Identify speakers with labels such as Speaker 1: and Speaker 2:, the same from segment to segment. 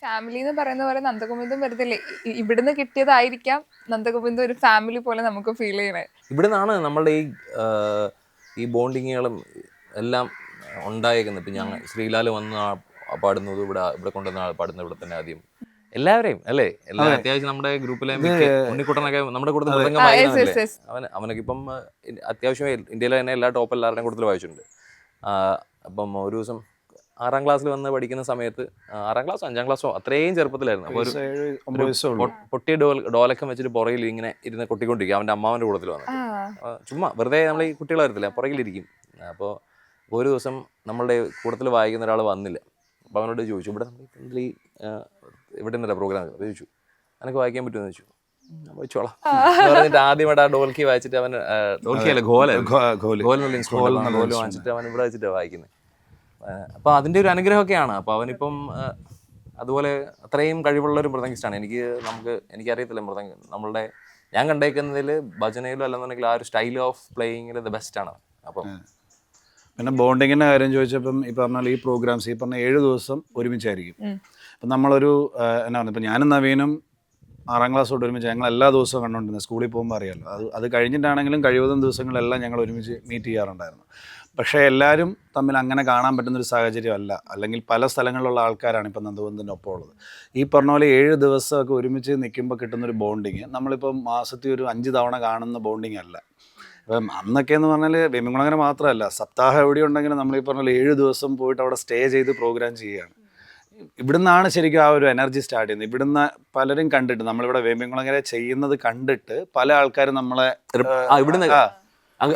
Speaker 1: Family എന്ന് പറയുന്ന പോലെ നന്ദഗോവിന്ദം വെറുതെ ഇവിടുന്ന് കിട്ടിയതായിരിക്കാം നന്ദഗോവിന്ദം ഒരു ഫാമിലി പോലെ നമുക്ക് ഫീൽ ചെയ്യണേ.
Speaker 2: ഇവിടുന്നാണ് നമ്മളുടെ ഈ ബോണ്ടിങ്ങുകളും എല്ലാം ഉണ്ടായേക്കുന്നത്. ഇപ്പം ഞങ്ങൾ ശ്രീലാൽ വന്ന് പാടുന്നത് ഇവിടെ കൊണ്ടുവന്ന പാടുന്നത് ഇവിടെ തന്നെ ആദ്യം എല്ലാവരെയും അല്ലേ, എല്ലാം അത്യാവശ്യം നമ്മുടെ ഗ്രൂപ്പിലെ ഉണ്ണിക്കുട്ടനൊക്കെ നമ്മുടെ കൂടുതൽ മൃദംഗം വായിക്കുന്നില്ലേ, അവനൊക്കെ ഇപ്പം അത്യാവശ്യം ഇന്ത്യയിലെ തന്നെ എല്ലാ ടോപ്പ് എല്ലാവരുടെയും കൂടുതൽ വായിച്ചിട്ടുണ്ട്. അപ്പം ഒരു ദിവസം 6ാം ക്ലാസ്സിൽ വന്ന് പഠിക്കുന്ന സമയത്ത് 6ാം ക്ലാസ്സോ 5ാം ക്ലാസ്സോ അത്രയും ചെറുപ്പത്തിലായിരുന്നു. അപ്പോൾ പൊട്ടിയ ഡോലക്കം വെച്ചിട്ട് പുറകിൽ ഇങ്ങനെ ഇരുന്ന് കൊട്ടിക്കൊണ്ടിരിക്കും. അവൻ്റെ അമ്മാവൻ്റെ കൂട്ടത്തിൽ വന്നിട്ട് ചുമ്മാ വെറുതെ നമ്മൾ ഈ കുട്ടികളെ വരത്തില്ല പുറകിലിരിക്കും. അപ്പോൾ ഒരു ദിവസം നമ്മളുടെ കൂട്ടത്തിൽ വായിക്കുന്ന ഒരാൾ വന്നില്ല. അപ്പോൾ അവനോട് ചോദിച്ചു, ഇവിടെ നിന്നല്ല പ്രോഗ്രാം ചോദിച്ചു, എനിക്ക് വായിക്കാൻ പറ്റുമെന്ന് ചോദിച്ചു. വായിച്ചോളാം പറഞ്ഞിട്ട് ആദ്യമായിട്ട് ആ ഡോൽക്കി വായിച്ചിട്ട് അവൻ ഡോൽക്കിയല്ല ഗോൽ വാങ്ങിച്ചിട്ട് അവൻ ഇവിടെ വെച്ചിട്ടാണ് വായിക്കുന്നത്. അപ്പോൾ അതിൻ്റെ ഒരു അനുഗ്രഹമൊക്കെയാണ്. അപ്പോൾ അവനിപ്പം അതുപോലെ അത്രയും കഴിവുള്ള ഒരു മൃദംഗിസ്റ്റാണ്. എനിക്കറിയത്തില്ല നമ്മളുടെ ഞാൻ കണ്ടേക്കുന്നതിൽ ഭജനയിലും അല്ലെന്നുണ്ടെങ്കിൽ ആ ഒരു സ്റ്റൈൽ ഓഫ് പ്ലേയിങ്ങിൽ ദ ബെസ്റ്റാണ്. അപ്പം
Speaker 3: പിന്നെ ബോണ്ടിങ്ങിൻ്റെ കാര്യം ചോദിച്ചപ്പം ഈ പറഞ്ഞാൽ ഈ പ്രോഗ്രാംസ് ഈ പറഞ്ഞ 7 ദിവസം ഒരുമിച്ചായിരിക്കും. അപ്പം നമ്മളൊരു എന്നാ പറയുക, ഇപ്പം ഞാനും നവീനും 6ാം ക്ലാസ് തൊട്ട് ഒരുമിച്ച് ഞങ്ങൾ എല്ലാ ദിവസവും കണ്ടുകൊണ്ടിരുന്നത്. സ്കൂളിൽ പോകുമ്പോൾ അറിയാമല്ലോ, അത് കഴിഞ്ഞിട്ടാണെങ്കിലും കഴിവതും ദിവസങ്ങളെല്ലാം ഞങ്ങൾ ഒരുമിച്ച് മീറ്റ് ചെയ്യാറുണ്ടായിരുന്നു. പക്ഷേ എല്ലാവരും തമ്മിൽ അങ്ങനെ കാണാൻ പറ്റുന്നൊരു സാഹചര്യമല്ല. അല്ലെങ്കിൽ പല സ്ഥലങ്ങളിലുള്ള ആൾക്കാരാണ് ഇപ്പം നന്ദഗോവിന്ദൻ്റെ ഒപ്പം ഉള്ളത്. ഈ പറഞ്ഞ പോലെ 7 ദിവസമൊക്കെ ഒരുമിച്ച് നിൽക്കുമ്പോൾ കിട്ടുന്നൊരു ബോണ്ടിങ് നമ്മളിപ്പം മാസത്തിൽ ഒരു 5 തവണ കാണുന്ന ബോണ്ടിങ് അല്ല. ഇപ്പം അന്നൊക്കെ എന്ന് പറഞ്ഞാൽ വേമിംകുളങ്ങര മാത്രമല്ല, സപ്താഹം എവിടെ ഉണ്ടെങ്കിലും നമ്മൾ ഈ പറഞ്ഞ 7 ദിവസം പോയിട്ട് അവിടെ സ്റ്റേ ചെയ്ത് പ്രോഗ്രാം ചെയ്യുകയാണ്. ഇവിടുന്നാണ് ശരിക്കും ആ ഒരു എനർജി സ്റ്റാർട്ട് ചെയ്യുന്നത്. ഇവിടുന്ന് പലരും കണ്ടിട്ട് നമ്മളിവിടെ വേമിംകുളങ്ങര ചെയ്യുന്നത് കണ്ടിട്ട് പല ആൾക്കാരും നമ്മളെ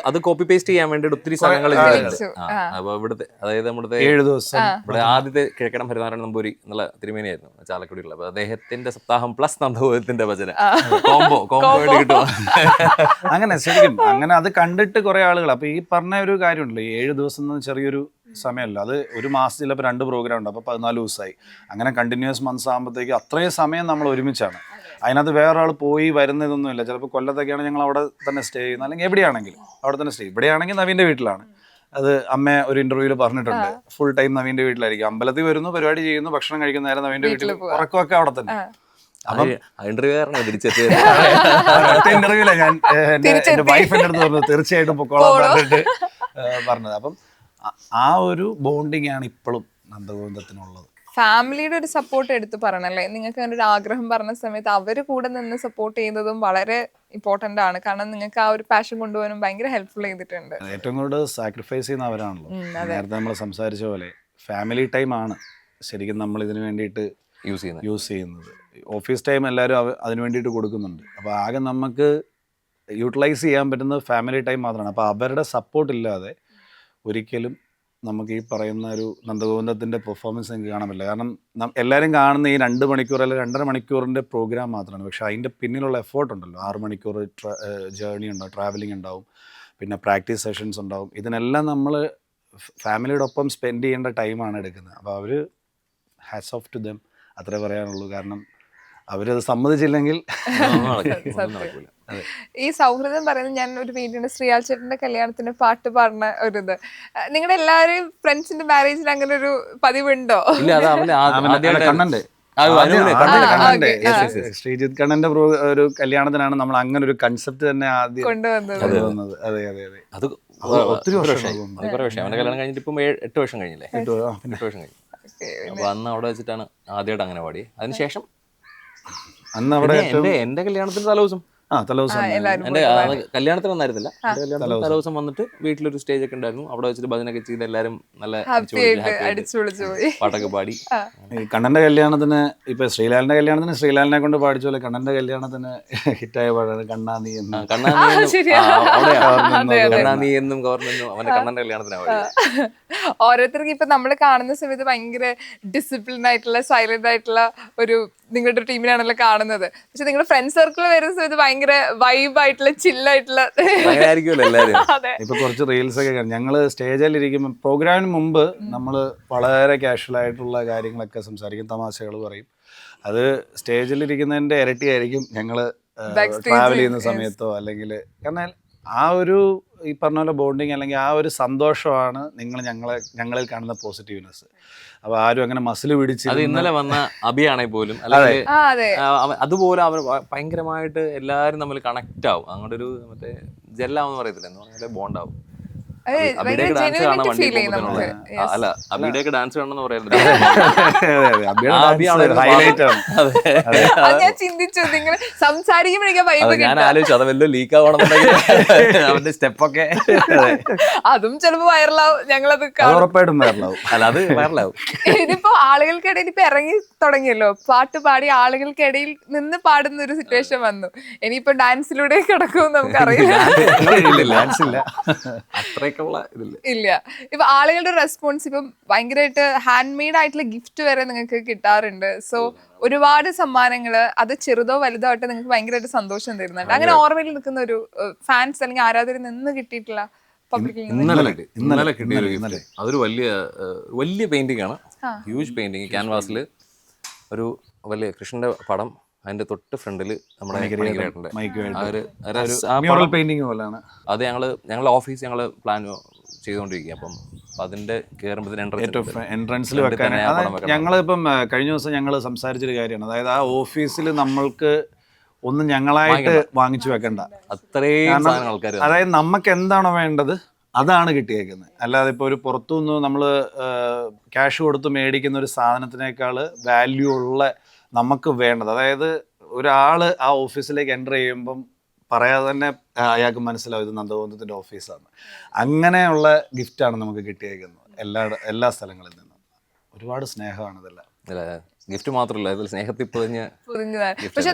Speaker 2: അത് കോപ്പി പേസ്റ്റ് ചെയ്യാൻ വേണ്ടി ഒത്തിരി സ്ഥലങ്ങളിൽ അപ്പൊ ഇവിടുത്തെ അതായത് നമ്മുടെ
Speaker 3: 7 ദിവസം
Speaker 2: ഇവിടെ ആദ്യത്തെ കിഴക്കടം ഹരിനാരായണ നമ്പൂരി എന്നുള്ള തിരുമേനിയായിരുന്നു ചാലക്കുടിയുള്ള. അപ്പൊ അദ്ദേഹത്തിന്റെ സപ്താഹം പ്ലസ് നന്ദഗോവിന്ദത്തിന്റെ ഭജന കോംബോ കിട്ടുക.
Speaker 3: അങ്ങനെ ശരിക്കും അങ്ങനെ അത് കണ്ടിട്ട് കുറെ ആളുകൾ. അപ്പൊ ഈ പറഞ്ഞ ഒരു കാര്യമുണ്ടല്ലോ, 7 ദിവസം ചെറിയൊരു സമയമല്ല, അത് ഒരു മാസത്തിൽ ഇപ്പോൾ 2 പ്രോഗ്രാം ഉണ്ട്. അപ്പോൾ 14 ദിവസമായി. അങ്ങനെ കണ്ടിന്യൂസ് മന്ത്സ് ആകുമ്പോഴത്തേക്ക് അത്രയും സമയം നമ്മൾ ഒരുമിച്ചാണ്. അതിനകത്ത് വേറൊരാൾ പോയി വരുന്നതൊന്നുമില്ല. ചിലപ്പോൾ കൊല്ലത്തൊക്കെയാണ് ഞങ്ങൾ അവിടെ തന്നെ സ്റ്റേ ചെയ്യുന്നത്, അല്ലെങ്കിൽ എവിടെയാണെങ്കിലും അവിടെ തന്നെ സ്റ്റേ. ഇവിടെയാണെങ്കിൽ നവീൻ്റെ വീട്ടിലാണ്. അത് അമ്മ ഒരു ഇന്റർവ്യൂവിൽ പറഞ്ഞിട്ടുണ്ട്, ഫുൾ ടൈം നവീൻ്റെ വീട്ടിലായിരിക്കും. അമ്പലത്തിൽ വരുന്നു, പരിപാടി ചെയ്യുന്നു, ഭക്ഷണം കഴിക്കുന്ന നേരം നവീൻ്റെ വീട്ടിൽ, ഉറക്കമൊക്കെ അവിടെ തന്നെ. ഇന്റർവ്യൂല ഞാൻ എന്റെ വൈഫ് എൻ്റെ അടുത്ത് പറഞ്ഞു തീർച്ചയായിട്ടും പൊക്കോളാൻ പറഞ്ഞിട്ട് പറഞ്ഞത്. അപ്പം ആ ഒരു ബോണ്ടിങ് ആണ് ഇപ്പോഴും നന്ദഗോവിന്ദത്തിനുള്ളത്.
Speaker 1: ഫാമിലിയുടെ ഒരു സപ്പോർട്ട് എടുത്ത് പറയണല്ലേ, നിങ്ങൾക്ക് അങ്ങനെ ഒരു ആഗ്രഹം പറഞ്ഞ സമയത്ത് അവർ കൂടെ നിന്ന് സപ്പോർട്ട് ചെയ്യുന്നതും വളരെ ഇമ്പോർട്ടൻ്റ് ആണ്. കാരണം നിങ്ങൾക്ക് ആ ഒരു പാഷൻ കൊണ്ടുപോകാനും ഭയങ്കര ഹെൽപ്ഫുൾ ചെയ്തിട്ടുണ്ട്.
Speaker 3: ഏറ്റവും കൂടുതൽ സാക്രിഫൈസ് ചെയ്യുന്ന അവരാണല്ലോ. നേരത്തെ നമ്മൾ സംസാരിച്ച പോലെ ഫാമിലി ടൈം ആണ് ശരിക്കും നമ്മൾ ഇതിനു വേണ്ടിയിട്ട് യൂസ് ചെയ്യുന്നത്. ഓഫീസ് ടൈം എല്ലാവരും അതിന് വേണ്ടിയിട്ട് കൊടുക്കുന്നുണ്ട്. അപ്പോൾ ആകെ നമുക്ക് യൂട്ടിലൈസ് ചെയ്യാൻ പറ്റുന്നത് ഫാമിലി ടൈം മാത്രമാണ്. അപ്പോൾ അവരുടെ സപ്പോർട്ട് ഇല്ലാതെ ഒരിക്കലും നമുക്ക് ഈ പറയുന്ന ഒരു നന്ദഗോവിന്ദത്തിൻ്റെ പെർഫോമൻസ് എനിക്ക് കാണാൻ പറ്റില്ല. കാരണം എല്ലാവരും കാണുന്ന ഈ 2 മണിക്കൂർ അല്ലെങ്കിൽ 2.5 മണിക്കൂറിൻ്റെ പ്രോഗ്രാം മാത്രമാണ്. പക്ഷേ അതിൻ്റെ പിന്നിലുള്ള എഫേർട്ട് ഉണ്ടല്ലോ, 6 മണിക്കൂർ ജേർണി ഉണ്ടാവും, ട്രാവലിംഗ് ഉണ്ടാവും, പിന്നെ പ്രാക്ടീസ് സെഷൻസ് ഉണ്ടാവും. ഇതിനെല്ലാം നമ്മൾ ഫാമിലിയുടെ ഒപ്പം സ്പെൻഡ് ചെയ്യേണ്ട ടൈമാണ് എടുക്കുന്നത്. അപ്പോൾ അവർ ഹാറ്റ്സ് ഓഫ് ടു ദം, അത്രേ പറയാനുള്ളൂ. കാരണം അവരത് സമ്മതിച്ചില്ലെങ്കിൽ
Speaker 1: ഈ സൗഹൃദം പറയുന്നത്, ഞാൻ ഒരു വീഡിയോ ശ്രീയാൽ ചേട്ടന്റെ കല്യാണത്തിന് പാട്ട് പാടുന്ന ഒരിത്, നിങ്ങളുടെ എല്ലാവരും ഫ്രണ്ട്സിന്റെ മാരേജിൽ അങ്ങനെ ഒരു പതിവുണ്ടോ?
Speaker 3: ശ്രീജിത്ത് കണ്ണന്റെ ഒരു കല്യാണത്തിനാണ് നമ്മൾ അങ്ങനെ ഒരു കൺസെപ്റ്റ് തന്നെ ആദ്യം കൊണ്ടുവന്നത്. അതെ അതെ അതെ, അത് ഒത്തിരി വർഷമായി.
Speaker 2: അവന്റെ കല്യാണം കഴിഞ്ഞിട്ട് ഇപ്പം 8 വർഷം കഴിഞ്ഞില്ലേ? 8 വർഷം കഴിഞ്ഞു. അപ്പൊ അന്ന് അവിടെ വെച്ചിട്ടാണ് ആദ്യമായിട്ട് അങ്ങനെ പാടി. അതിനുശേഷം
Speaker 3: അന്ന് അവിടെ
Speaker 2: എന്റെ കല്യാണത്തിന് തലേദിവസം എന്റെ കല്യാണത്തിന് വന്നായിരുന്നില്ല. തലേദിവസം വന്നിട്ട് വീട്ടിലൊരു സ്റ്റേജ് ഒക്കെ ഉണ്ടായിരുന്നു. അവിടെ വെച്ചിട്ട് ഭജനൊക്കെ ചെയ്ത് എല്ലാരും നല്ല പാട്ടൊക്കെ പാടി.
Speaker 3: കണ്ണന്റെ കല്യാണത്തിന് ഇപ്പൊ ശ്രീലാലിന്റെ കല്യാണത്തിന് ശ്രീലാലിനെ കൊണ്ട് പാടിച്ച പോലെ കണ്ണന്റെ കല്യാണത്തിന് ഹിറ്റായ പാടാണ് കണ്ണാനീ എന്നും
Speaker 2: കവർന്നെന്നും അവന്റെ കണ്ണന്റെ കല്യാണത്തിനാണ്.
Speaker 1: ഓരോരുത്തർക്ക് ഇപ്പൊ നമ്മൾ കാണുന്ന സമയത്ത് ഭയങ്കര ഡിസിപ്ലിൻ ആയിട്ടുള്ള സൈലന്റ് ആയിട്ടുള്ള ഒരു നിങ്ങളുടെ ടീമിനാണല്ലോ കാണുന്നത്. പക്ഷെ നിങ്ങളുടെ ഫ്രണ്ട് സർക്കിൾ വരുന്ന സമയത്ത് ഭയങ്കര വൈബായിട്ടുള്ള ചില്ലായിട്ടുള്ള
Speaker 3: ഇപ്പൊ കുറച്ച് റീൽസ് ഒക്കെ ഞങ്ങള് സ്റ്റേജിൽ ഇരിക്കുമ്പോൾ പ്രോഗ്രാമിന് മുമ്പ് നമ്മള് വളരെ കാഷ്വൽ ആയിട്ടുള്ള കാര്യങ്ങളൊക്കെ സംസാരിക്കും, തമാശകൾ പറയും. അത് സ്റ്റേജിലിരിക്കുന്നതിന്റെ ഇരട്ടിയായിരിക്കും ഞങ്ങള് ട്രാവൽ ചെയ്യുന്ന സമയത്തോ അല്ലെങ്കിൽ. കാരണം ആ ഒരു ഈ പറഞ്ഞ പോലെ ബോണ്ടിങ് അല്ലെങ്കിൽ ആ ഒരു സന്തോഷമാണ് ഞങ്ങളിൽ കാണുന്ന പോസിറ്റീവ്നെസ്. അപ്പോൾ ആരും അങ്ങനെ മസിൽ പിടിച്ച്
Speaker 2: അത് ഇന്നലെ വന്ന അഭിയാണെങ്കിൽ പോലും അല്ലെങ്കിൽ
Speaker 1: അതെ
Speaker 2: അതുപോലെ അവർ ഭയങ്കരമായിട്ട് എല്ലാവരും തമ്മിൽ കണക്റ്റ് ആവും. അങ്ങോട്ട് ഒരു മറ്റേ ജെല്ലാവെന്ന് പറയത്തില്ല, എന്ന് പറഞ്ഞാൽ ബോണ്ടാവും. അബിയുടെയൊക്കെ ഡാൻസ് കാണാൻ വണ്ടി പോകുമ്പോഴത്തേനുള്ള അല്ല അബിയുടെയൊക്കെ ഡാൻസ് കാണണമെന്ന് പറയുന്നത്
Speaker 3: ഹൈലൈറ്റ് ആണ്.
Speaker 1: അത് ഞാൻ ചിന്തിച്ചു നിങ്ങൾ സംസാരിക്കുമ്പോഴേക്കും വൈബ്
Speaker 2: ഞാൻ ആലോചിച്ചു അത് വല്ല ലീക്ക് ആവണമെന്നുണ്ടെങ്കിൽ അവന്റെ സ്റ്റെപ്പൊക്കെ
Speaker 1: അതും ചിലപ്പോ വൈറലാവും. ഞങ്ങളത്
Speaker 3: ഉറപ്പായിട്ടും വൈറലാവും.
Speaker 2: അല്ല അത് വൈറലാവും.
Speaker 1: ഇതിപ്പോ ആളുകൾക്കിടയിൽ ഇപ്പൊ ഇറങ്ങി തുടങ്ങിയല്ലോ, പാട്ട് പാടി ആളുകൾക്കിടയിൽ നിന്ന് പാടുന്ന ഒരു സിറ്റുവേഷൻ വന്നു. ഇനിയിപ്പോ ഡാൻസിലൂടെ കിടക്കും നമുക്കറിയില്ല.
Speaker 3: ഡാൻസ് ഇല്ല,
Speaker 2: അത്രയൊക്കെയുള്ള ഇതില്ല.
Speaker 1: ഇല്ല. ഇപ്പൊ ആളുകളുടെ റെസ്പോൺസ് ഇപ്പം ഭയങ്കരമായിട്ട് ഹാൻഡ് മെയ്ഡ് ആയിട്ടുള്ള ഗിഫ്റ്റ് വരെ നിങ്ങൾക്ക് കിട്ടാറുണ്ട്. സോ ഒരുപാട് സമ്മാനങ്ങള്, അത് ചെറുതോ വലുതോ ആയിട്ട് നിങ്ങൾക്ക് ഭയങ്കരമായിട്ട് സന്തോഷം തരുന്നുണ്ട്. അങ്ങനെ ഓർമ്മയിൽ നിൽക്കുന്ന ഒരു ഫാൻസ് അല്ലെങ്കിൽ ആരാധകർ നിന്ന് കിട്ടിയിട്ടുള്ള പബ്ലിക്കിൽ
Speaker 2: ഇന്നലെ കിട്ടിയ ഒരു gift. അതൊരു വലിയ പെയിന്റിംഗ് ആണ്, ഹ്യൂജ് പെയിന്റിങ്. ക്യാൻവാസിൽ ഒരു വലിയ കൃഷ്ണന്റെ പടം, അതിന്റെ തൊട്ട് ഫ്രണ്ടില് നമ്മുടെ
Speaker 3: പെയിന്റിംഗ് പോലെയാണ്
Speaker 2: അത്. ഞങ്ങളുടെ ഓഫീസ് ഞങ്ങള് പ്ലാൻ ചെയ്തുകൊണ്ടിരിക്കുക. അപ്പം അതിന്റെ
Speaker 3: എൻട്രൻസിൽ വെക്കാൻ ഞങ്ങളിപ്പം കഴിഞ്ഞ ദിവസം ഞങ്ങൾ സംസാരിച്ചൊരു കാര്യമാണ്. അതായത് ആ ഓഫീസിൽ നമ്മൾക്ക് ഒന്നും ഞങ്ങളായിട്ട് വാങ്ങിച്ചു വെക്കണ്ട,
Speaker 2: അത്രയും ആൾക്കാർ.
Speaker 3: അതായത് നമുക്ക് എന്താണോ വേണ്ടത് അതാണ് കിട്ടിയേക്കുന്നത്. അല്ലാതെ ഇപ്പോൾ ഒരു പുറത്തുനിന്ന് നമ്മൾ ക്യാഷ് കൊടുത്ത് മേടിക്കുന്ന ഒരു സാധനത്തിനേക്കാൾ വാല്യൂ ഉള്ള നമുക്ക് വേണ്ടത്, അതായത് ഒരാൾ ആ ഓഫീസിലേക്ക് എൻ്റർ ചെയ്യുമ്പം പറയാതെ തന്നെ അയാൾക്ക് മനസ്സിലാവും ഇത് നന്ദഗോവിന്ദത്തിൻ്റെ ഓഫീസാണ്. അങ്ങനെയുള്ള ഗിഫ്റ്റാണ് നമുക്ക് കിട്ടിയേക്കുന്നത് എല്ലാ സ്ഥലങ്ങളിൽ നിന്നും. ഒരുപാട് സ്നേഹമാണ് ഇതെല്ലാം.
Speaker 2: ഗിഫ്റ്റ് മാത്രമല്ല, ഇതിൽ സ്നേഹത്തിൽ
Speaker 1: പൊതിഞ്ഞതാണ്. പക്ഷെ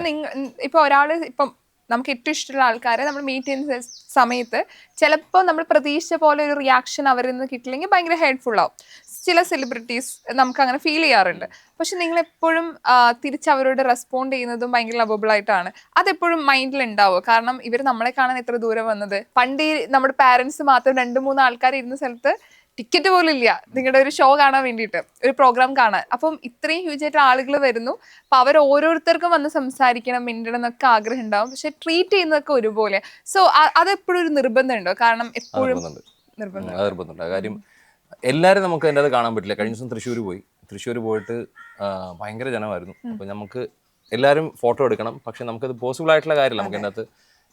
Speaker 1: ഇപ്പൊ ഒരാള് ഇപ്പം നമുക്ക് ഏറ്റവും ഇഷ്ടമുള്ള ആൾക്കാരെ നമ്മൾ മീറ്റ് ചെയ്യുന്ന സമയത്ത് ചിലപ്പോൾ നമ്മൾ പ്രതീക്ഷിച്ച പോലെ ഒരു റിയാക്ഷൻ അവരിൽ നിന്ന് കിട്ടില്ലെങ്കിൽ ഭയങ്കര ഹേർട്ട്ഫുൾ ആവും. ചില സെലിബ്രിറ്റീസ് നമുക്ക് അങ്ങനെ ഫീൽ ചെയ്യാറുണ്ട്. പക്ഷെ നിങ്ങൾ എപ്പോഴും തിരിച്ച് അവരോട് റെസ്പോണ്ട് ചെയ്യുന്നതും ഭയങ്കര ലവബിൾ ആയിട്ടാണ്. അതെപ്പോഴും മൈൻഡിൽ ഉണ്ടാവുക. കാരണം ഇവർ നമ്മളെ കാണാൻ എത്ര ദൂരം വന്നത്. പണ്ട് നമ്മുടെ പാരന്റ്സ് മാത്രം 2-3 ആൾക്കാർ ഇരുന്ന സ്ഥലത്ത് ടിക്കറ്റ് പോലും ഇല്ല നിങ്ങളുടെ ഒരു ഷോ കാണാൻ വേണ്ടിയിട്ട്, ഒരു പ്രോഗ്രാം കാണാൻ. അപ്പം ഇത്രയും ഹ്യൂജ് ആയിട്ട് ആളുകൾ വരുന്നു. അപ്പം അവർ ഓരോരുത്തർക്കും വന്ന് സംസാരിക്കണം, മിണ്ടണം എന്നൊക്കെ ആഗ്രഹം ഉണ്ടാവും. പക്ഷെ ട്രീറ്റ് ചെയ്യുന്നതൊക്കെ ഒരുപോലെ. സോ അതെപ്പോഴും ഒരു നിർബന്ധമുണ്ടോ? കാരണം എപ്പോഴും
Speaker 2: നിർബന്ധമുണ്ട്. കാര്യം എല്ലാവരും നമുക്ക് അതിൻ്റെ അത് കാണാൻ പറ്റില്ല. കഴിഞ്ഞ ദിവസം തൃശ്ശൂർ പോയിട്ട് ഭയങ്കര ജനമായിരുന്നു. അപ്പം നമുക്ക് എല്ലാവരും ഫോട്ടോ എടുക്കണം. പക്ഷെ നമുക്കത് പോസിബിൾ ആയിട്ടുള്ള കാര്യമില്ല. നമുക്ക് അതിനകത്ത്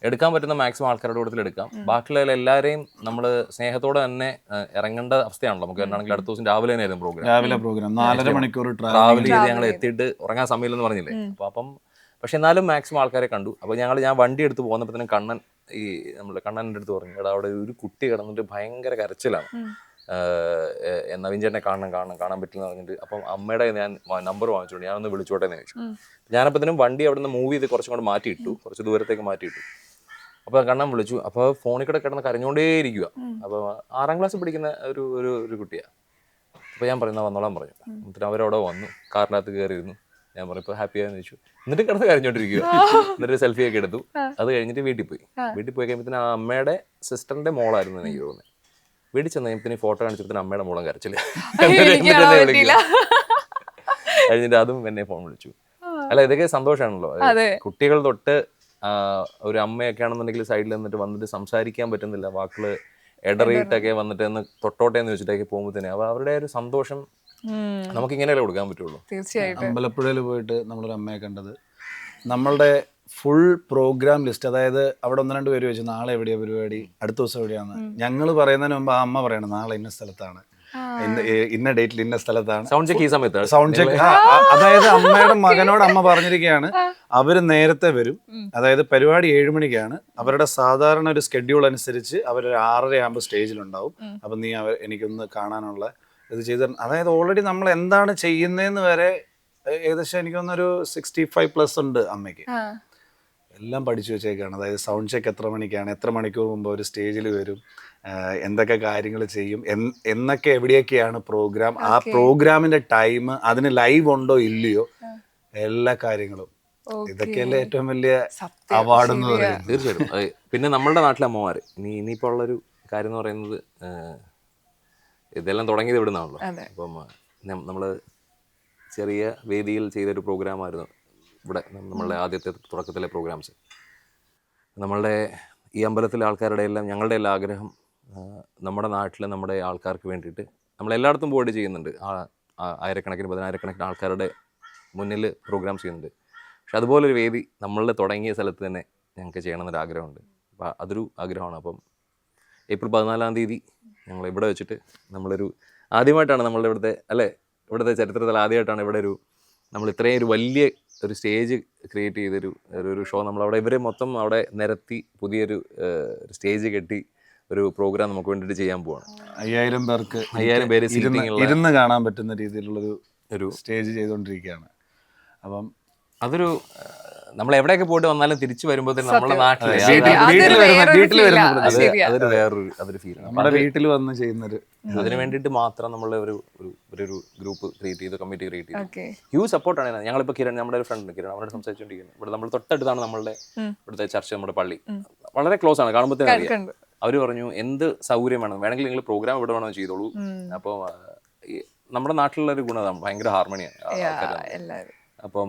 Speaker 2: എടുക്കാൻ പറ്റുന്ന മാക്സിമം ആൾക്കാരുടെ കൂട്ടത്തിൽ എടുക്കാം. ബാക്കിയുള്ള എല്ലാവരെയും നമ്മൾ സ്നേഹത്തോടെ തന്നെ ഇറങ്ങേണ്ട അവസ്ഥയാണല്ലോ. നമുക്ക് എന്നാണെങ്കിൽ അടുത്ത ദിവസം രാവിലെ തന്നെയായിരുന്നു
Speaker 3: പ്രോഗ്രാം 4.5 മണിക്കൂർ
Speaker 2: ട്രാവൽ ചെയ്ത് ഞങ്ങൾ എത്തിയിട്ട് ഉറങ്ങാൻ സമയമില്ലെന്ന് പറഞ്ഞില്ലേ. അപ്പം പക്ഷെ എന്നാലും മാക്സിമം ആൾക്കാരെ കണ്ടു. അപ്പോൾ ഞാൻ വണ്ടി എടുത്ത് പോകുന്നപ്പോഴത്തേനും കണ്ണൻ്റെ അടുത്ത് പറഞ്ഞു, എടാ അവിടെ ഒരു കുട്ടി കിടന്നിട്ട് ഭയങ്കര കരച്ചിലാണ്, നവീൻ ചേട്ടനെ കാണാൻ പറ്റില്ല എന്ന് പറഞ്ഞിട്ട്. അപ്പം അമ്മയുടെ ഞാൻ നമ്പർ വാങ്ങിച്ചോണ്ട് ഞാനൊന്ന് വിളിച്ചോട്ടെ എന്ന് ചോദിച്ചു. ഞാനപ്പത്തിനും വണ്ടി അവിടെ നിന്ന് മൂവ് ചെയ്ത് കുറച്ചും കൂടെ മാറ്റിയിട്ടു, കുറച്ച് ദൂരത്തേക്ക് മാറ്റിയിട്ടു. അപ്പോൾ കണ്ണൻ വിളിച്ചു. അപ്പോൾ ഫോണിൽ കൂടെ കിടന്ന് കരഞ്ഞോണ്ടേ ഇരിക്കുക. അപ്പോൾ 6ാം ക്ലാസ്സിൽ പഠിക്കുന്ന ഒരു കുട്ടിയാണ്. അപ്പോൾ ഞാൻ പറയുന്നത് വന്നോളാൻ പറഞ്ഞു. എന്നിട്ട് അവരവിടെ വന്നു, കാറിനകത്ത് കയറിയിരുന്നു. ഞാൻ പറഞ്ഞു ഇപ്പോൾ ഹാപ്പിയാന്ന് ചോദിച്ചു. എന്നിട്ട് കിടന്ന് കരഞ്ഞോണ്ടിരിക്കുക. എന്നിട്ട് സെൽഫിയൊക്കെ എടുത്തു. അത് കഴിഞ്ഞിട്ട് വീട്ടിൽ പോയി കഴിയുമ്പോഴത്തേന് ആ അമ്മയുടെ സിസ്റ്ററിന്റെ മോളായിരുന്നു എനിക്ക് തോന്നുന്നത്. വീട്ടിൽ ചെന്ന് കഴിയുമ്പോൾ ഫോട്ടോ കാണിച്ചപ്പോൾ അമ്മയുടെ മോളം കരച്ചില്ല. കഴിഞ്ഞിട്ട് അതും എന്നെ ഫോൺ വിളിച്ചു. അല്ല ഇതൊക്കെ സന്തോഷമാണല്ലോ. കുട്ടികൾ തൊട്ട് ഒരു അമ്മയൊക്കെ ആണെന്നുണ്ടെങ്കിൽ സൈഡിൽ വന്നിട്ട് സംസാരിക്കാൻ പറ്റുന്നില്ല, വാക്കുകള് ഇടറിയിട്ടൊക്കെ വന്നിട്ട് ഒന്ന് തൊട്ടോട്ടെ എന്ന് വെച്ചിട്ടൊക്കെ പോകുമ്പോഴത്തേനെ അവരുടെ ഒരു സന്തോഷം നമുക്ക് ഇങ്ങനെയല്ലേ കൊടുക്കാൻ പറ്റുള്ളൂ.
Speaker 1: തീർച്ചയായിട്ടും.
Speaker 3: അമ്പലപ്പുഴയിൽ പോയിട്ട് നമ്മളൊരു അമ്മയെ കണ്ടത്, നമ്മളുടെ ഫുൾ പ്രോഗ്രാം ലിസ്റ്റ്, അതായത് അവിടെ 1-2 പേര് വെച്ചു നാളെ എവിടെയാണ് പരിപാടി, അടുത്ത ദിവസം എവിടെയാണ്. ഞങ്ങൾ പറയുന്നതിന് മുമ്പ് ആ അമ്മ പറയണം നാളെ ഇന്ന സ്ഥലത്താണ്, ഇന്ന ഡേറ്റിൽ ഇന്ന സ്ഥലത്താണ്.
Speaker 2: സൗണ്ട് ചെക്ക് ഈ സമയത്ത്
Speaker 3: സൗണ്ട് ചെക്ക്. അതായത് അമ്മയുടെ മകനോട് അമ്മ പറഞ്ഞിരിക്കുകയാണ് അവര് നേരത്തെ വരും. അതായത് പരിപാടി 7 മണിക്കാണ്. അവരുടെ സാധാരണ ഒരു സ്കെഡ്യൂൾ അനുസരിച്ച് അവർ 6:30 ആകുമ്പോൾ സ്റ്റേജിലുണ്ടാവും. അപ്പം നീ എനിക്കൊന്ന് കാണാനുള്ള ഇത് ചെയ്ത്. അതായത് ഓൾറെഡി നമ്മൾ എന്താണ് ചെയ്യുന്നതെന്ന് വരെ ഏകദേശം എനിക്കൊന്നൊരു 65+ ഉണ്ട് അമ്മയ്ക്ക്. എല്ലാം പഠിച്ചു വെച്ചേക്കാണ്. അതായത് സൗണ്ട് ചെക്ക് എത്ര മണിക്കാണ്, എത്ര മണിക്കൂർ മുമ്പ് ഒരു സ്റ്റേജിൽ വരും, എന്തൊക്കെ കാര്യങ്ങൾ ചെയ്യും, എന്നൊക്കെ എവിടെയൊക്കെയാണ് പ്രോഗ്രാം, ആ പ്രോഗ്രാമിന്റെ ടൈം, അതിന് ലൈവ് ഉണ്ടോ ഇല്ലയോ, എല്ലാ കാര്യങ്ങളും. ഇതൊക്കെയല്ലേ ഏറ്റവും വലിയ അവാർഡ് എന്ന് പറയുന്നത്.
Speaker 2: തീർച്ചയായിട്ടും. പിന്നെ നമ്മളുടെ നാട്ടിലെ അമ്മമാര് ഇനിയിപ്പോൾ ഉള്ളൊരു കാര്യം എന്ന് പറയുന്നത്, ഇതെല്ലാം തുടങ്ങിയത് ഇവിടെ നിന്നാണല്ലോ. അപ്പം നമ്മള് ചെറിയ വേദിയിൽ ചെയ്തൊരു പ്രോഗ്രാമായിരുന്നു ഇവിടെ നമ്മളുടെ ആദ്യത്തെ തുടക്കത്തിലെ പ്രോഗ്രാംസ്. നമ്മളുടെ ഈ അമ്പലത്തിലെ ആൾക്കാരുടെ എല്ലാം ഞങ്ങളുടെ എല്ലാ ആഗ്രഹം നമ്മുടെ നാട്ടിൽ നമ്മുടെ ആൾക്കാർക്ക് വേണ്ടിയിട്ട് നമ്മളെല്ലായിടത്തും പോയിട്ട് ചെയ്യുന്നുണ്ട്. ആയിരക്കണക്കിന് പതിനായിരക്കണക്കിന് ആൾക്കാരുടെ മുന്നിൽ പ്രോഗ്രാം ചെയ്യുന്നുണ്ട്. പക്ഷെ അതുപോലൊരു വേദി നമ്മളുടെ തുടങ്ങിയ സ്ഥലത്ത് തന്നെ ഞങ്ങൾക്ക് ചെയ്യണമെന്നൊരു ആഗ്രഹമുണ്ട്. അപ്പോൾ അതൊരു ആഗ്രഹമാണ്. അപ്പം ഏപ്രിൽ 14-ാം തീയതി ഞങ്ങൾ ഇവിടെ വെച്ചിട്ട് നമ്മളൊരു ആദ്യമായിട്ടാണ് നമ്മളുടെ ഇവിടുത്തെ ചരിത്രത്തിൽ ആദ്യമായിട്ടാണ് ഇവിടെ നമ്മൾ ഇത്രയും ഒരു വലിയ ഒരു സ്റ്റേജ് ക്രിയേറ്റ് ചെയ്തൊരു ഷോ നമ്മളവിടെ ഇവർ മൊത്തം അവിടെ നിരത്തി പുതിയൊരു സ്റ്റേജ് കെട്ടി ഒരു പ്രോഗ്രാം നമുക്ക് വേണ്ടിയിട്ട് ചെയ്യാൻ പോവാണ്.
Speaker 3: 5000 പേർക്ക്
Speaker 2: 5000 പേര്
Speaker 3: ഇരുന്ന് കാണാൻ പറ്റുന്ന രീതിയിലുള്ളൊരു സ്റ്റേജ് ചെയ്തുകൊണ്ടിരിക്കുകയാണ്. അപ്പം
Speaker 2: അതൊരു നമ്മൾ എവിടെയൊക്കെ പോയിട്ട് വന്നാലും തിരിച്ചു വരുമ്പോൾ നമ്മുടെ നാട്ടിലെ അതൊരു ഫീൽ
Speaker 3: നമ്മുടെ വീട്ടിൽ വന്ന് ചെയ്യുന്നൊരു
Speaker 2: അതിന് വേണ്ടിയിട്ട് മാത്രം നമ്മൾ ഒരു ഗ്രൂപ്പ് ക്രിയേറ്റ് ചെയ്ത് കമ്മിറ്റി ക്രിയേറ്റ് ചെയ്തു. ഹ്യൂജ് സപ്പോർട്ടാണ്. ഞങ്ങളിപ്പോൾ കിരൺ, നമ്മുടെ ഒരു ഫ്രണ്ട് കിരൺ, അവരോട് സംസാരിച്ചുകൊണ്ടിരിക്കുന്നത്. ഇവിടെ നമ്മൾ തൊട്ടടുത്താണ് നമ്മളുടെ ഇവിടുത്തെ ചർച്ച, നമ്മുടെ പള്ളി വളരെ ക്ലോസ് ആണ്, കാണുമ്പോൾ തന്നെ അറിയാം. അവർ പറഞ്ഞു എന്ത് സൗകര്യം വേണം വേണമെങ്കിൽ നിങ്ങൾ പ്രോഗ്രാം ഇവിടെ വേണമെന്ന് ചെയ്തോളൂ. അപ്പോൾ നമ്മുടെ നാട്ടിലുള്ള ഒരു ഗുണം ഭയങ്കര ഹാർമണിയാണ്. അപ്പം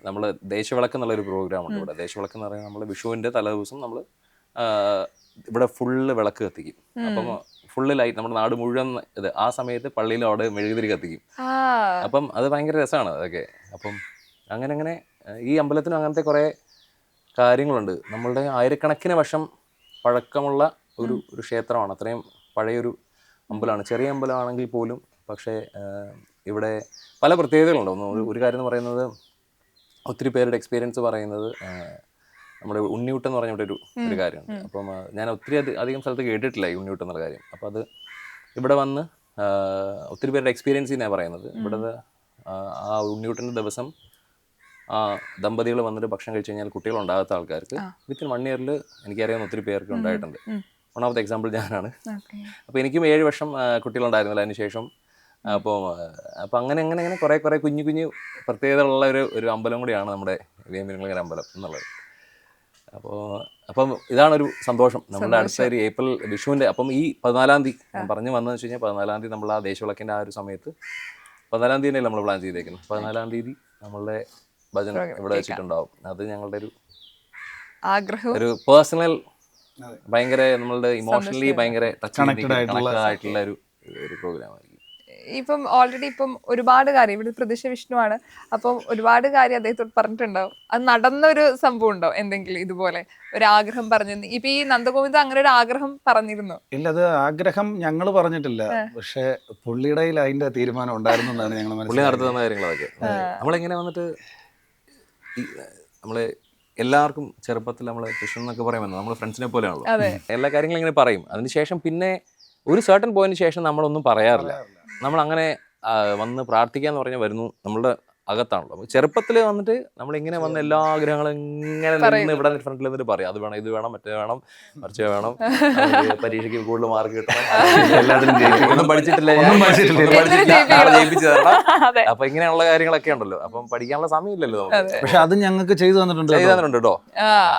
Speaker 2: നമ്മൾ ദേശവിളക്ക് എന്നുള്ളൊരു പ്രോഗ്രാം ഉണ്ട് ഇവിടെ. ദേശവിളക്ക് എന്ന് പറയുന്നത് നമ്മൾ വിഷുവിൻ്റെ തലേദിവസം നമ്മൾ ഇവിടെ ഫുള്ള് വിളക്ക് കത്തിക്കും. അപ്പം ഫുള്ള് ലൈറ്റ് നമ്മുടെ നാട് മുഴുവൻ ആ സമയത്ത് പള്ളിയിൽ അവിടെ മെഴുകുതിരി കത്തിക്കും. അപ്പം അത് ഭയങ്കര രസമാണ് അതൊക്കെ. അപ്പം അങ്ങനെ ഈ അമ്പലത്തിനും അങ്ങനത്തെ കുറേ കാര്യങ്ങളുണ്ട്. നമ്മളുടെ ആയിരക്കണക്കിന് വർഷം പഴക്കമുള്ള ഒരു ക്ഷേത്രമാണ്. അത്രയും പഴയൊരു അമ്പലമാണ്. ചെറിയ അമ്പലമാണെങ്കിൽ പോലും പക്ഷേ ഇവിടെ പല പ്രത്യേകതകളുണ്ട്. ഒരു കാര്യം എന്ന് പറയുന്നത്, ഒത്തിരി പേരുടെ എക്സ്പീരിയൻസ് പറയുന്നത് നമ്മുടെ ഉണ്ണിയൂട്ടം എന്ന് പറഞ്ഞിട്ടൊരു കാര്യമുണ്ട്. അപ്പം ഞാൻ ഒത്തിരി അധികം സ്ഥലത്ത് കേട്ടിട്ടില്ല ഈ ഉണ്ണിയൂട്ടം എന്നുള്ള കാര്യം. അപ്പോൾ അത് ഇവിടെ വന്ന് ഒത്തിരി പേരുടെ എക്സ്പീരിയൻസ് തന്നെയാണ് പറയുന്നത്. ഇവിടെ ആ ഉണ്ണിയൂട്ടൻ്റെ ദിവസം ദമ്പതികൾ വന്നിട്ട് ഭക്ഷണം കഴിച്ച് കഴിഞ്ഞാൽ കുട്ടികളുണ്ടാകാത്ത ആൾക്കാർക്ക് വിത്തിൻ 1 ഇയറിൽ എനിക്കറിയാവുന്ന ഒത്തിരി പേർക്ക് ഉണ്ടായിട്ടുണ്ട്. വൺ ഓഫ് ദ എക്സാമ്പിൾ ഞാനാണ്. അപ്പോൾ എനിക്കും 7 വർഷം കുട്ടികളുണ്ടായിരുന്നില്ല അതിന് ശേഷം. അപ്പോൾ അങ്ങനെ കുറേ കുഞ്ഞു പ്രത്യേകതകളുള്ള ഒരു അമ്പലം കൂടിയാണ് നമ്മുടെ വേമ്പനാട്ടുകാര അമ്പലം എന്നുള്ളത്. അപ്പം ഇതാണൊരു സന്തോഷം. നമ്മുടെ അടുത്ത ഒരു ഏപ്രിൽ വിഷുവിൻ്റെ അപ്പം ഈ 14-ാം തീയതി ഞാൻ പറഞ്ഞു വന്നതെന്ന് വെച്ച് കഴിഞ്ഞാൽ 14-ാം തീയതി നമ്മൾ ആ ദേശവിളക്കിൻ്റെ ആ ഒരു സമയത്ത് 14-ാം തീയതി നമ്മൾ പ്ലാൻ ചെയ്തേക്കുന്നത്. 14-ാം തീയതി നമ്മളുടെ ഭജന ഇവിടെ വെച്ചിട്ടുണ്ടാവും. അത് ഞങ്ങളുടെ ഒരു പേഴ്സണൽ ഭയങ്കര നമ്മളുടെ ഇമോഷണലി ഭയങ്കര കണക്റ്റഡ് ആയിട്ടുള്ള ഒരു പ്രോഗ്രാമായിരിക്കും.
Speaker 1: ഇപ്പം ഓൾറെഡി ഇപ്പം ഒരുപാട് കാര്യം ഇവിടെ പ്രതിഷ്ഠ വിഷ്ണുവാണ്. അപ്പം ഒരുപാട് കാര്യം അദ്ദേഹത്തോട് പറഞ്ഞിട്ടുണ്ടാവും. അത് നടന്നൊരു സംഭവം ഉണ്ടോ എന്തെങ്കിലും ഇതുപോലെ ഒരു ആഗ്രഹം പറഞ്ഞിരുന്നു? ഇപ്പൊ ഈ നന്ദഗോവിന്ദ അങ്ങനെ ഒരു ആഗ്രഹം പറഞ്ഞിരുന്നു?
Speaker 3: ഇല്ല, അത് ആഗ്രഹം ഞങ്ങൾ പറഞ്ഞിട്ടില്ല. പക്ഷെ പുള്ളിയുടെ അതിന്റെ തീരുമാനം ഉണ്ടായിരുന്നു എന്നാണ് ഞങ്ങൾ
Speaker 2: പുള്ളി നടത്തുന്ന കാര്യങ്ങളൊക്കെ. നമ്മളിങ്ങനെ വന്നിട്ട് നമ്മള് എല്ലാവർക്കും ചെറുപ്പത്തിൽ നമ്മള് കൃഷ്ണൻ എന്നൊക്കെ പറയുമ്പോൾ നമ്മൾ ഫ്രണ്ട്സിനെ പോലെയാണല്ലോ. എല്ലാ കാര്യങ്ങളും ഇങ്ങനെ പറയും. അതിനുശേഷം പിന്നെ ഒരു സർട്ടൻ പോയിന്റിന് ശേഷം നമ്മളൊന്നും പറയാറില്ല. നമ്മളങ്ങനെ വന്ന് പ്രാർത്ഥിക്കാന്ന് പറഞ്ഞാൽ വരുന്നു നമ്മളുടെ അകത്താണല്ലോ. ചെറുപ്പത്തിൽ വന്നിട്ട് നമ്മളിങ്ങനെ വന്ന എല്ലാ ആഗ്രഹങ്ങളും ഇങ്ങനെ നിന്ന് ഇവിടെ ഫ്രണ്ടിൽ നിന്നിട്ട് പറയും. അത് വേണം, ഇത് വേണം, മറ്റേ വേണം, മറിച്ച് വേണം, പരീക്ഷയ്ക്ക് കൂടുതൽ മാർക്ക് കിട്ടണം, എല്ലാത്തിനും ഒന്നും പഠിച്ചിട്ടില്ല, ജയിപ്പിച്ചു തരണം. അപ്പൊ ഇങ്ങനെയുള്ള കാര്യങ്ങളൊക്കെ ഉണ്ടല്ലോ. അപ്പം പഠിക്കാനുള്ള സമയമില്ലല്ലോ നമുക്ക്.
Speaker 3: പക്ഷെ അത് ഞങ്ങൾക്ക് ചെയ്തു തന്നിട്ടുണ്ട്
Speaker 2: കേട്ടോ.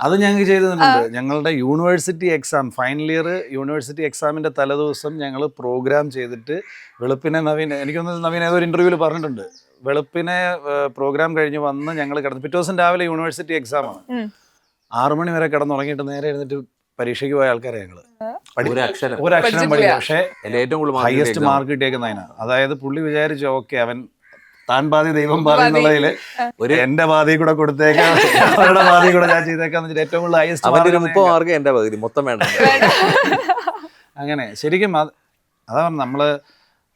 Speaker 3: അത് ഞങ്ങൾക്ക് ചെയ്തു തന്നിട്ടുണ്ട്. ഞങ്ങളുടെ university exam, final year university എക്സാമിന്റെ തലേദിവസം ഞങ്ങൾ പ്രോഗ്രാം ചെയ്തിട്ട് വെളുപ്പിനെ എനിക്കൊന്ന് നവീൻ ഏതൊരു ഇന്റർവ്യൂവിൽ പറഞ്ഞിട്ടുണ്ട്, വെളുപ്പിനെ പ്രോഗ്രാം കഴിഞ്ഞ് വന്ന് ഞങ്ങൾ കിടന്നു. പിറ്റേ ദിവസം രാവിലെ യൂണിവേഴ്സിറ്റി എക്സാമാണ്. 6 മണി വരെ കിടന്നുറങ്ങിയിട്ട് നേരെ എഴുന്നിട്ട് പരീക്ഷയ്ക്ക് പോയ ആൾക്കാരെ ഞങ്ങള്. ഒരു അക്ഷരം പഠിക്കും. പക്ഷേ ഹയസ്റ്റ് മാർക്ക് കിട്ടിയേക്കുന്നതിനാ. അതായത് പുള്ളി വിചാരിച്ചു ഓക്കെ അവൻ താൻ പാതി ദൈവം പാതി എന്നുള്ളതില് എന്റെ പാതി കൂടെ കൊടുത്തേക്കാം, അവരുടെ പാതി കൂടെ ഞാൻ ചെയ്തേക്കാന്ന് വെച്ചിട്ട് ഏറ്റവും കൂടുതൽ ഹയസ്റ്റ്
Speaker 2: 30 മാർക്ക് എന്റെ പകുതി മൊത്തം വേണ്ട.
Speaker 3: അങ്ങനെ ശരിക്കും അതാ നമ്മള്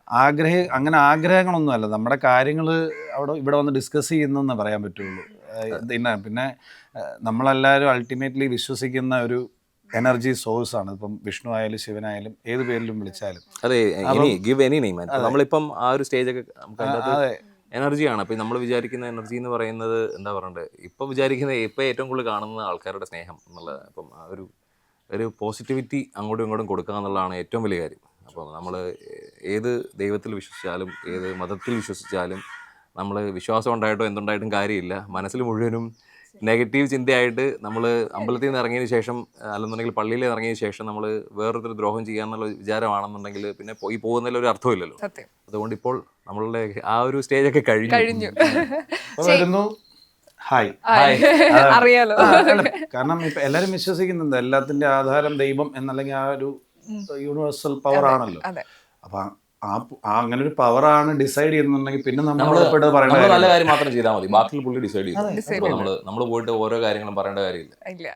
Speaker 3: അങ്ങനെ ആഗ്രഹങ്ങളൊന്നുമല്ല, നമ്മുടെ കാര്യങ്ങൾ ഇവിടെ വന്ന് ഡിസ്കസ് ചെയ്യുന്നെന്ന് പറയാൻ പറ്റുള്ളൂ. പിന്നെ നമ്മളെല്ലാവരും അൾട്ടിമേറ്റ്ലി വിശ്വസിക്കുന്ന ഒരു എനർജി സോഴ്സ് ആണ്. ഇപ്പം വിഷ്ണു ആയാലും ശിവനായാലും ഏത് പേരിലും വിളിച്ചാലും
Speaker 2: അതെ, നമ്മളിപ്പം ആ ഒരു സ്റ്റേജൊക്കെ എനർജിയാണ്. അപ്പം നമ്മൾ വിചാരിക്കുന്ന എനർജി എന്ന് പറയുന്നത് എന്താ പറയണ്ടത്, ഇപ്പം വിചാരിക്കുന്ന ഇപ്പം ഏറ്റവും കൂടുതൽ കാണുന്ന ആൾക്കാരുടെ സ്നേഹം എന്നുള്ളത്. അപ്പം ആ ഒരു പോസിറ്റിവിറ്റി അങ്ങോട്ടും ഇങ്ങോട്ടും കൊടുക്കുക എന്നുള്ളതാണ് ഏറ്റവും വലിയ കാര്യം. അപ്പോൾ നമ്മൾ ഏത് ദൈവത്തിൽ വിശ്വസിച്ചാലും ഏത് മതത്തിൽ വിശ്വസിച്ചാലും നമ്മൾ വിശ്വാസം ഉണ്ടായിട്ടോ എന്തുണ്ടായിട്ടും കാര്യമില്ല. മനസ്സിൽ മുഴുവനും നെഗറ്റീവ് ചിന്തയായിട്ട് നമ്മൾ അമ്പലത്തിൽ നിന്ന് ഇറങ്ങിയതിന് ശേഷം അല്ലെന്നുണ്ടെങ്കിൽ പള്ളിയിൽ ഇറങ്ങിയതിന് ശേഷം നമ്മൾ വേറൊരു ദ്രോഹം ചെയ്യാന്നുള്ള വിചാരമാണെന്നുണ്ടെങ്കിൽ പിന്നെ പോകുന്നതിൽ ഒരു അർത്ഥമില്ലല്ലോ. അതുകൊണ്ട് ഇപ്പോൾ നമ്മളുടെ ആ ഒരു സ്റ്റേജൊക്കെ കഴിഞ്ഞു.
Speaker 3: വരുന്നു ഹായ്.
Speaker 1: അറിയാലോ.
Speaker 3: കാരണം ഇപ്പൊ എല്ലാരും വിശ്വസിക്കുന്നുണ്ട് എല്ലാത്തിന്റെ ആധാരം ദൈവം എന്നല്ലെങ്കിൽ ആ ഒരു യൂണിവേഴ്സൽ പവർ ആണല്ലോ.
Speaker 1: അതെ.
Speaker 3: അപ്പൊ അങ്ങനെ ഒരു പവറാണ് ഡിസൈഡ് ചെയ്യുന്നുണ്ടെങ്കിൽ പിന്നെ നമ്മൾ
Speaker 2: നമ്മള് നല്ല കാര്യം മാത്രം ചെയ്താൽ മതി, ബാക്കി പുള്ളി ഡിസൈഡ് ചെയ്യും.
Speaker 1: Decide
Speaker 2: നമ്മള് പോയിട്ട് ഓരോ കാര്യങ്ങളും പറയേണ്ട കാര്യമില്ല.
Speaker 1: ഇല്ല.